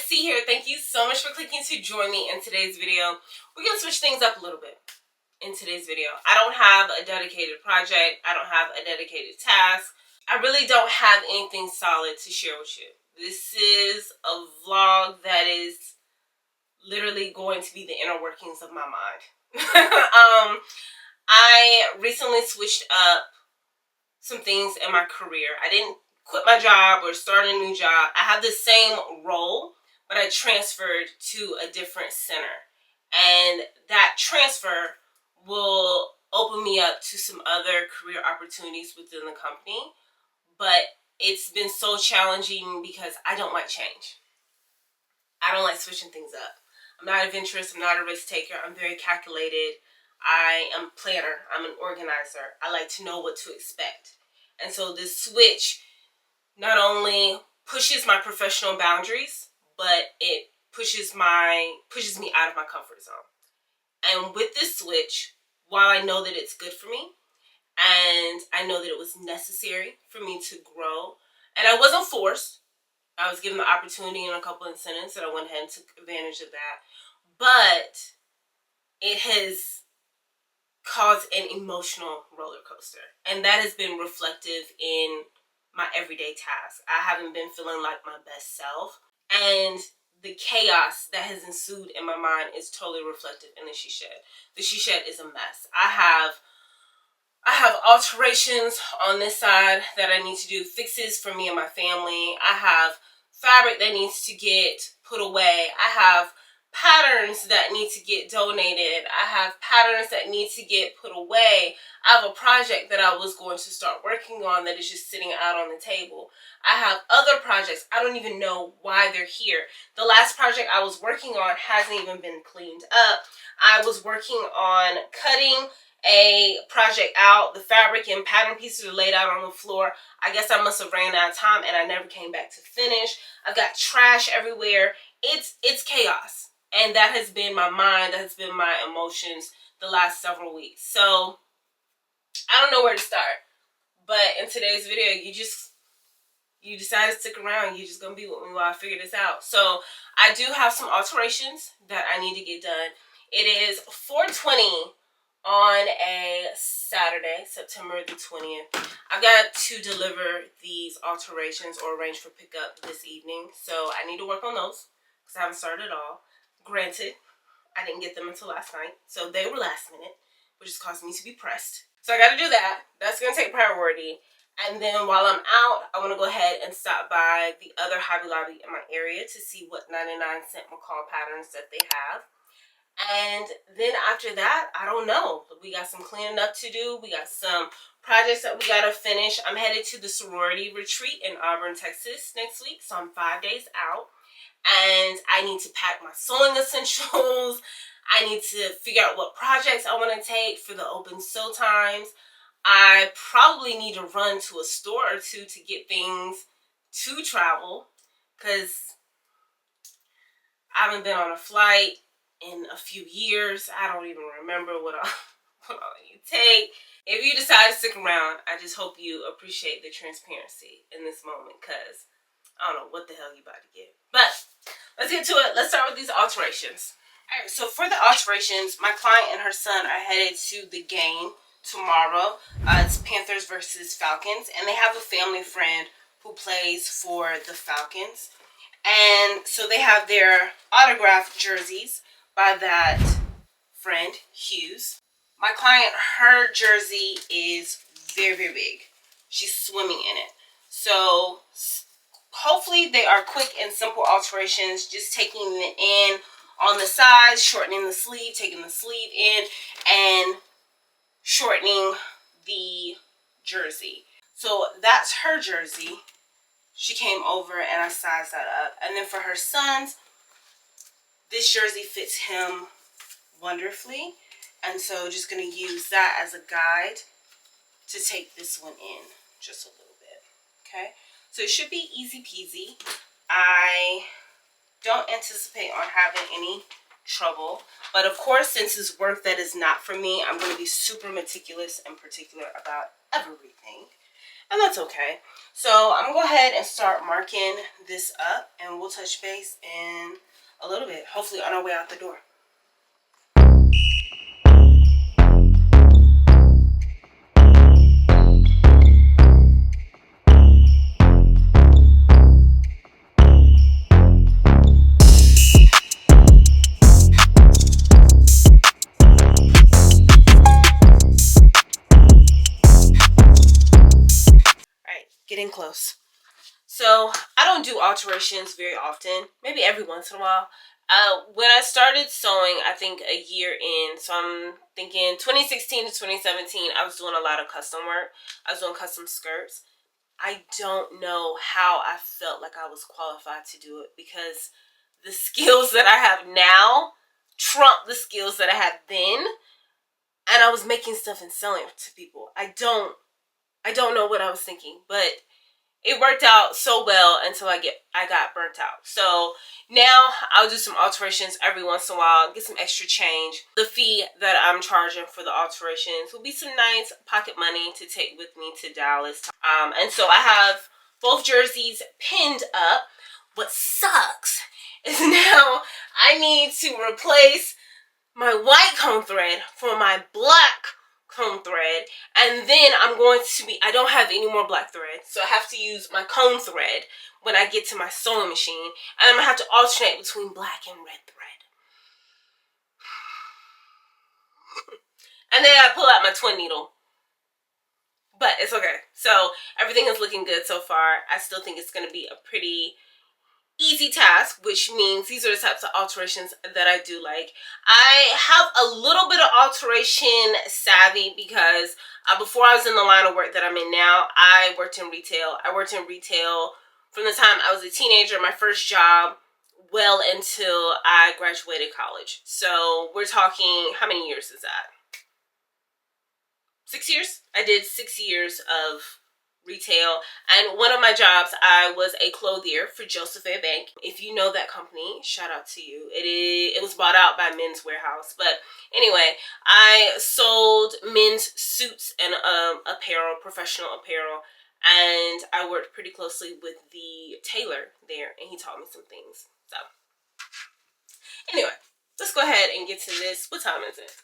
C here. Thank you so much for clicking to join me in today's video. We're going to switch things up a little bit in today's video. I don't have a dedicated project. I don't have a dedicated task. I really don't have anything solid to share with you. This is a vlog that is literally going to be the inner workings of my mind. I recently switched up some things in my career. I didn't quit my job or start a new job. I have the same role, but I transferred to a different center. And that transfer will open me up to some other career opportunities within the company. But it's been so challenging because I don't like change. I don't like switching things up. I'm not adventurous. I'm not a risk taker. I'm very calculated. I am a planner. I'm an organizer. I like to know what to expect. And so this switch not only pushes my professional boundaries, but it pushes me out of my comfort zone. And with this switch, while I know that it's good for me, and I know that it was necessary for me to grow, and I wasn't forced. I was given the opportunity in a couple of incentives, and I went ahead and took advantage of that. But it has caused an emotional roller coaster. And that has been reflective in my everyday tasks. I haven't been feeling like my best self. And the chaos that has ensued in my mind is totally reflective in the she shed. The she shed is a mess. I have alterations on this side that I need to do, fixes for me and my family. I have fabric that needs to get put away. I have patterns that need to get donated. I have patterns that need to get put away. I have a project that I was going to start working on that is just sitting out on the table. I have other projects. I don't even know why they're here. The last project I was working on hasn't even been cleaned up. I was working on cutting a project out. The fabric and pattern pieces are laid out on the floor. I guess I must have ran out of time and I never came back to finish. I've got trash everywhere. It's chaos. And that has been my mind, that has been my emotions the last several weeks. So, I don't know where to start. But in today's video, you decided to stick around. You're just going to be with me while I figure this out. So, I do have some alterations that I need to get done. It is 4:20 on a Saturday, September the 20th. I've got to deliver these alterations or arrange for pickup this evening. So, I need to work on those because I haven't started at all. Granted, I didn't get them until last night, so they were last minute, which is causing me to be pressed. So I got to do that. That's going to take priority. And then while I'm out, I want to go ahead and stop by the other Hobby Lobby in my area to see what 99-cent McCall patterns that they have. And then after that, I don't know. We got some cleaning up to do. We got some projects that we got to finish. I'm headed to the sorority retreat in Auburn, Texas next week, so I'm 5 days out. And I need to pack my sewing essentials. I need to figure out what projects I want to take for the open sew times. I probably need to run to a store or two to get things to travel because I haven't been on a flight in a few years. I don't even remember what all you take. If you decide to stick around, I just hope you appreciate the transparency in this moment because I don't know what the hell you about to get. But let's get to it. Let's start with these alterations. All right, so for the alterations, my client and her son are headed to the game tomorrow. It's Panthers versus Falcons, and they have a family friend who plays for the Falcons. And so they have their autographed jerseys by that friend, Hughes. My client, her jersey is very, very big. She's swimming in it. So hopefully they are quick and simple alterations, just taking it in on the sides, shortening the sleeve, taking the sleeve in, and shortening the jersey. So that's her jersey. She came over and I sized that up. And then for her son's, this jersey fits him wonderfully. And so just going to use that as a guide to take this one in just a little bit. Okay? So it should be easy peasy. I don't anticipate on having any trouble. But of course, since it's work that is not for me, I'm going to be super meticulous and particular about everything. and that's okay. So I'm gonna go ahead and start marking this up, and we'll touch base in a little bit, hopefully on our way out the door. Getting close. So I don't do alterations very often, maybe every once in a while. When I started sewing, I think a year in, so I'm thinking 2016 to 2017, I was doing a lot of custom work. I was doing custom skirts. I don't know how I felt like I was qualified to do it, because the skills that I have now trump the skills that I had then, and I was making stuff and selling it to people. I don't know what I was thinking, but it worked out so well until I got burnt out. So now I'll do some alterations every once in a while, get some extra change. The fee that I'm charging for the alterations will be some nice pocket money to take with me to Dallas. And so I have both jerseys pinned up. What sucks is now I need to replace my white comb thread for my black comb thread, and then I don't have any more black thread, so I have to use my comb thread when I get to my sewing machine, and I'm gonna have to alternate between black and red thread. And then I pull out my twin needle, but it's okay. So everything is looking good so far. I still think it's gonna be a pretty easy task, which means these are the types of alterations that I do like. I have a little bit of alteration savvy because before I was in the line of work that I'm in now, I worked in retail. I worked in retail from the time I was a teenager, my first job, well until I graduated college. So we're talking, how many years is that? 6 years? I did 6 years of retail, and one of my jobs, I was a clothier for Joseph A. Bank. If you know that company, shout out to you. It was bought out by Men's Warehouse, but anyway, I sold men's suits and apparel, professional apparel, and I worked pretty closely with the tailor there, and he taught me some things. So anyway, let's go ahead and get to this. What time is it?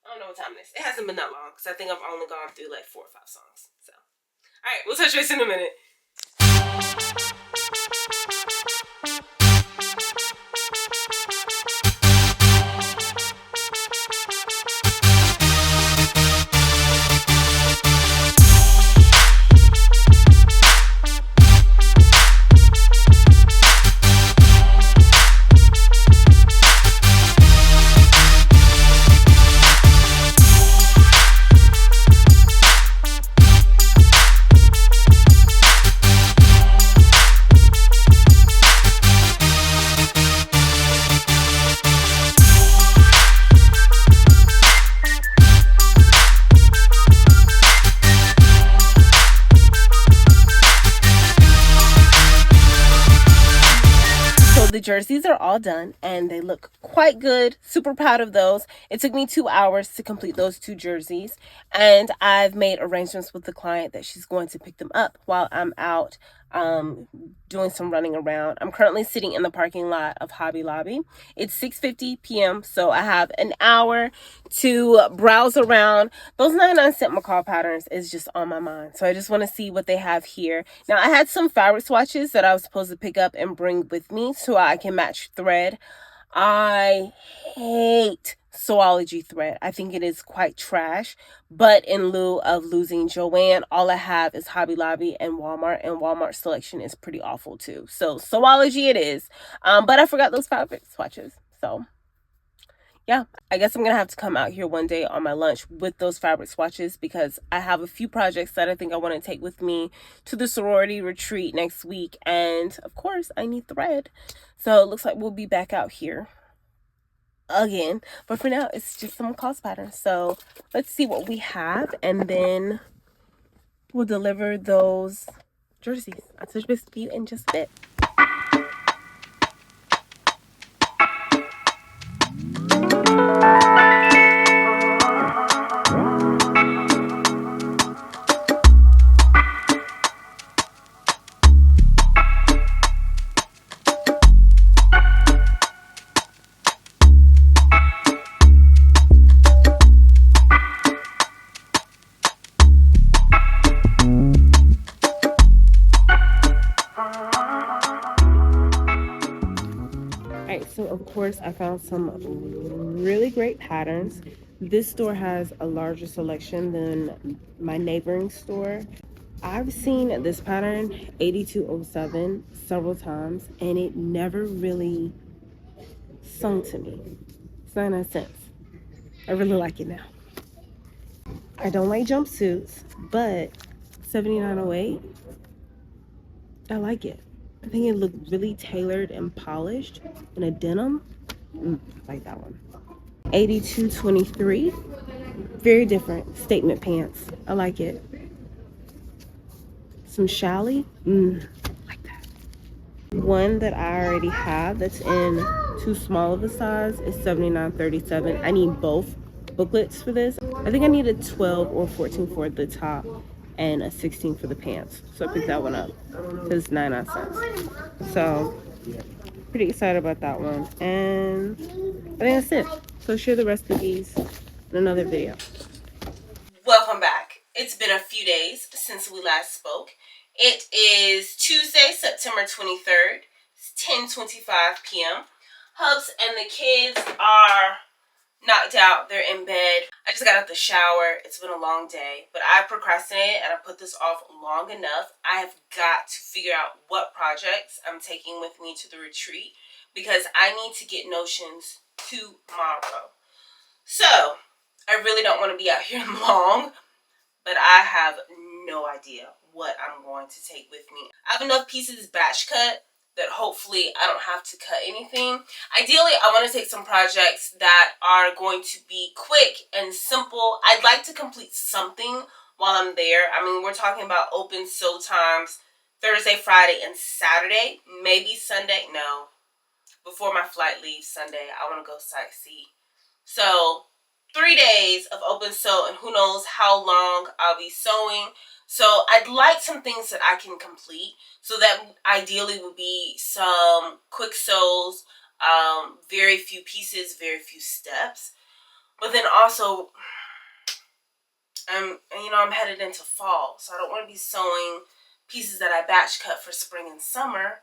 I don't know what time it is. It hasn't been that long because I think I've only gone through like 4 or 5 songs. So all right, we'll touch base in a minute. The jerseys are all done and they look quite good. Super proud of those. It took me 2 hours to complete those 2 jerseys, and I've made arrangements with the client that she's going to pick them up while I'm out doing some running around. I'm currently sitting in the parking lot of Hobby Lobby. It's 6:50 p.m. so I have an hour to browse around. Those 99-cent macaw patterns is just on my mind, so I just want to see what they have here. Now, I had some fabric swatches that I was supposed to pick up and bring with me so I can match thread. I hate Sewrority thread. I think it is quite trash, but in lieu of losing Joann, all I have is Hobby Lobby and Walmart selection is pretty awful too. So Sewrority it is, but I forgot those fabric swatches. So yeah, I guess I'm gonna have to come out here one day on my lunch with those fabric swatches, because I have a few projects that I think I want to take with me to the sorority retreat next week, and of course I need thread. So it looks like we'll be back out here again, but for now it's just some cost patterns. So let's see what we have, and then we'll deliver those jerseys. I'll touch base with you in just a bit. Alright, so of course I found some really great patterns. This store has a larger selection than my neighboring store. I've seen this pattern 8207 several times and it never really sung to me. It's 99 cents. I really like it now. I don't like jumpsuits, but 7908, I like it. I think it looked really tailored and polished in a denim. I like that one. 8223, very different statement pants. I like it. Some challis, like that. One that I already have that's in too small of a size is 7937. I need both booklets for this. I think I need a 12 or 14 for the top and a 16 for the pants. So I picked that one up because it's 99 cents. So pretty excited about that one. And I think that's it. So share the rest of these in another video. Welcome back. It's been a few days since we last spoke. It is Tuesday, September 23rd. It's 10:25 p.m. Hubs and the kids are knocked out. They're in bed. I just got out the shower. It's been a long day, but I procrastinated and I put this off long enough. I have got to figure out what projects I'm taking with me to the retreat because I need to get notions tomorrow. So I really don't want to be out here long, but I have no idea what I'm going to take with me. I have enough pieces batch cut that hopefully I don't have to cut anything. Ideally, I want to take some projects that are going to be quick and simple. I'd like to complete something while I'm there. I mean, we're talking about open sew times Thursday, Friday, and Saturday. Maybe Sunday. No. Before my flight leaves Sunday, I want to go sightsee. So 3 days of open sew, and who knows how long I'll be sewing. So I'd like some things that I can complete. So that ideally would be some quick sews, very few pieces, very few steps. But then also, I'm headed into fall, so I don't want to be sewing pieces that I batch cut for spring and summer.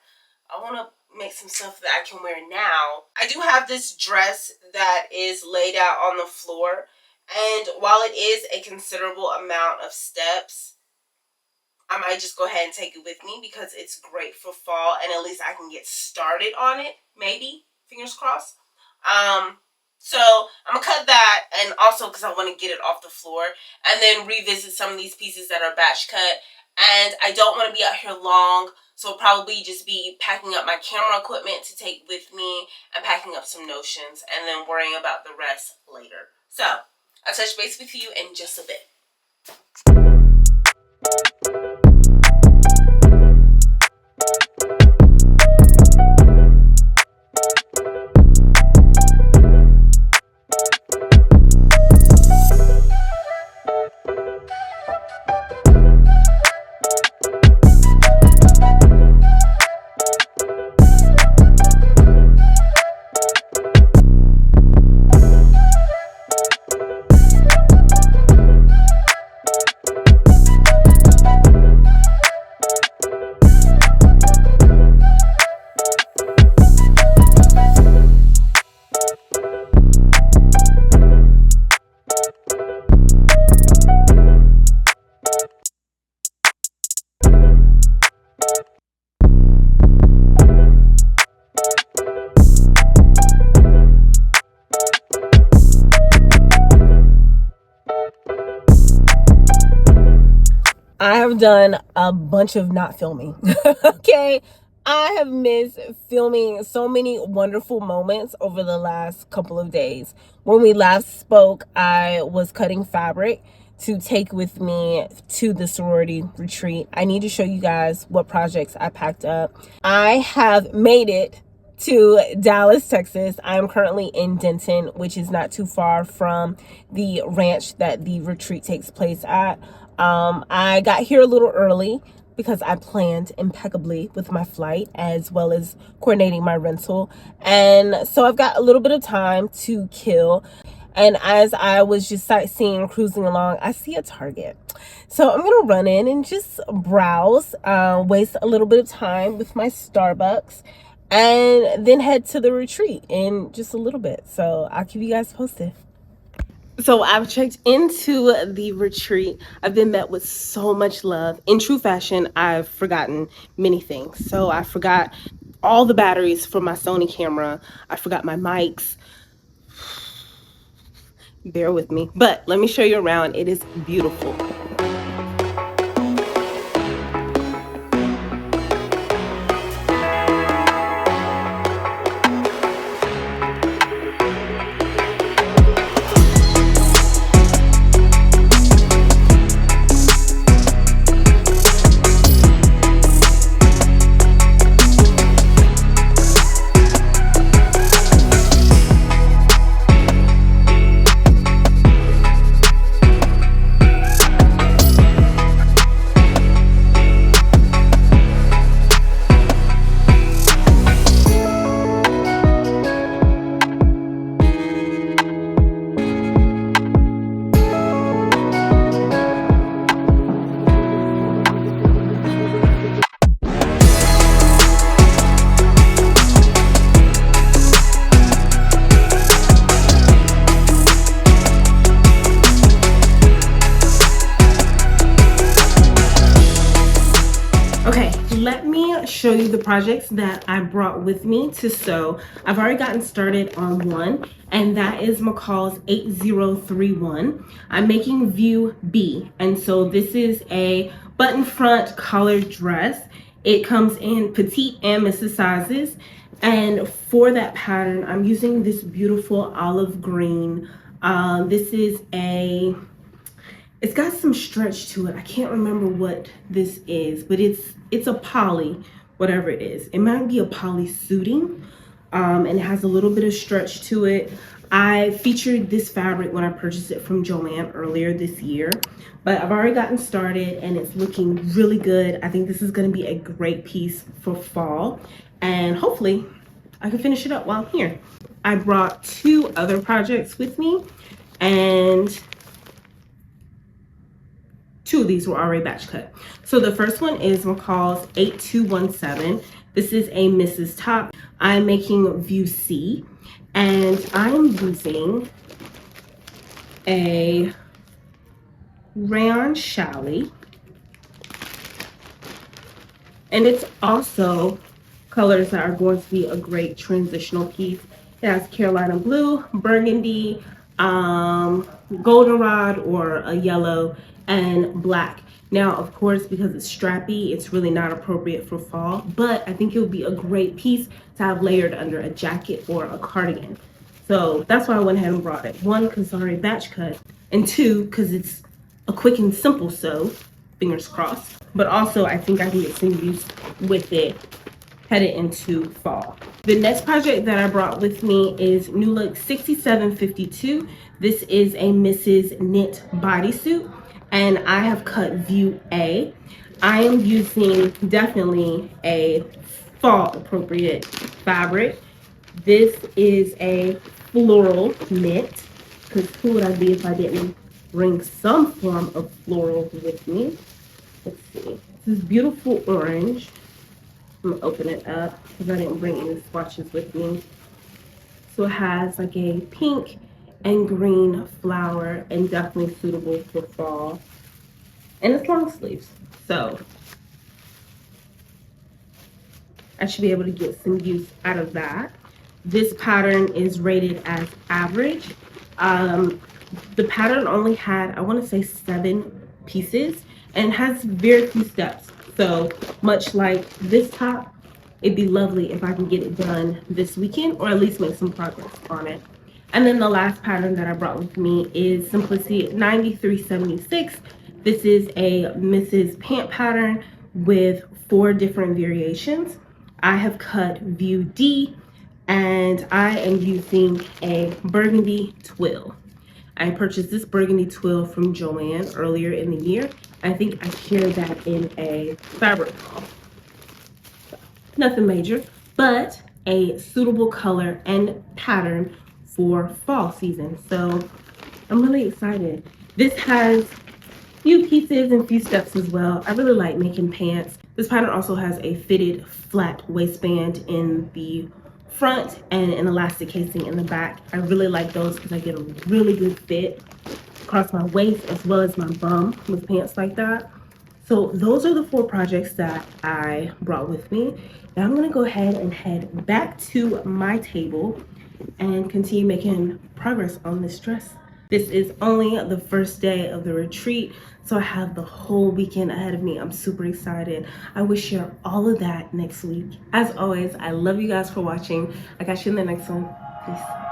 I want to make some stuff that I can wear now. I do have this dress that is laid out on the floor, and while it is a considerable amount of steps, I might just go ahead and take it with me because it's great for fall, and at least I can get started on it, maybe, fingers crossed. So I'm gonna cut that, and also because I want to get it off the floor, and then revisit some of these pieces that are batch cut. And I don't want to be out here long, so I'll probably just be packing up my camera equipment to take with me and packing up some notions and then worrying about the rest later. So I'll touch base with you in just a bit. I have done a bunch of not filming. Okay, I have missed filming so many wonderful moments over the last couple of days. When we last spoke, I was cutting fabric to take with me to the sorority retreat. I need to show you guys what projects I packed up. I have made it to Dallas, Texas. I am currently in Denton, which is not too far from the ranch that the retreat takes place at. I got here a little early because I planned impeccably with my flight as well as coordinating my rental. And so I've got a little bit of time to kill. And as I was just sightseeing, cruising along, I see a Target. So I'm going to run in and just browse, waste a little bit of time with my Starbucks. and then head to the retreat in just a little bit. So I'll keep you guys posted. So I've checked into the retreat. I've been met with so much love. In true fashion, I've forgotten many things. So I forgot all the batteries for my Sony camera. I forgot my mics. Bear with me. But let me show you around. It is beautiful. Okay, let me show you the projects that I brought with me to sew. I've already gotten started on one, and that is McCall's 8031. I'm making view B, and so this is a button front collared dress. It comes in petite and misses sizes, and for that pattern, I'm using this beautiful olive green. This is it's got some stretch to it. I can't remember what this is, but it's a poly, whatever it is. It might be a poly suiting, and it has a little bit of stretch to it. I featured this fabric when I purchased it from Joann earlier this year, but I've already gotten started and it's looking really good. I think this is gonna be a great piece for fall, and hopefully I can finish it up while I'm here. I brought two other projects with me, and two of these were already batch cut. So the first one is McCall's 8217. This is a Mrs. top. I'm making view C, and I'm using a rayon challis, and it's also colors that are going to be a great transitional piece. It has Carolina blue, burgundy, goldenrod or a yellow, and black. Now, of course, because it's strappy, it's really not appropriate for fall, but I think it would be a great piece to have layered under a jacket or a cardigan. So that's why I went ahead and brought it. One, because it's already batch cut, and two, because it's a quick and simple sew, fingers crossed. But also, I think I can get some use with it headed into fall. The next project that I brought with me is New Look 6752. This is a Mrs. Knit bodysuit, and I have cut view A. I am using definitely a fall appropriate fabric. This is a floral knit, because who would I be if I didn't bring some form of floral with me? Let's see. This is beautiful orange. I'm gonna open it up because I didn't bring any swatches with me. So it has like a pink and green flower, and definitely suitable for fall. And it's long sleeves, so I should be able to get some use out of that. This pattern is rated as average. The pattern only had, I want to say, 7 pieces, and has very few steps. So much like this top, it'd be lovely if I can get it done this weekend, or at least make some progress on it. And then the last pattern that I brought with me is Simplicity 9376. This is a Mrs. Pant pattern with 4 different variations. I have cut view D, and I am using a burgundy twill. I purchased this burgundy twill from Joann earlier in the year. I think I shared that in a fabric haul. Nothing major, but a suitable color and pattern for fall season. So I'm really excited. This has few pieces and few steps as well. I really like making pants This pattern also has a fitted flat waistband in the front and an elastic casing in the back. I really like those because I get a really good fit across my waist as well as my bum with pants like that. So those are the 4 projects that I brought with me. Now I'm gonna go ahead and head back to my table and continue making progress on this dress. This is only the first day of the retreat, so I have the whole weekend ahead of me. I'm super excited. I will share all of that next week. As always, I love you guys for watching. I got you in the next one. Peace.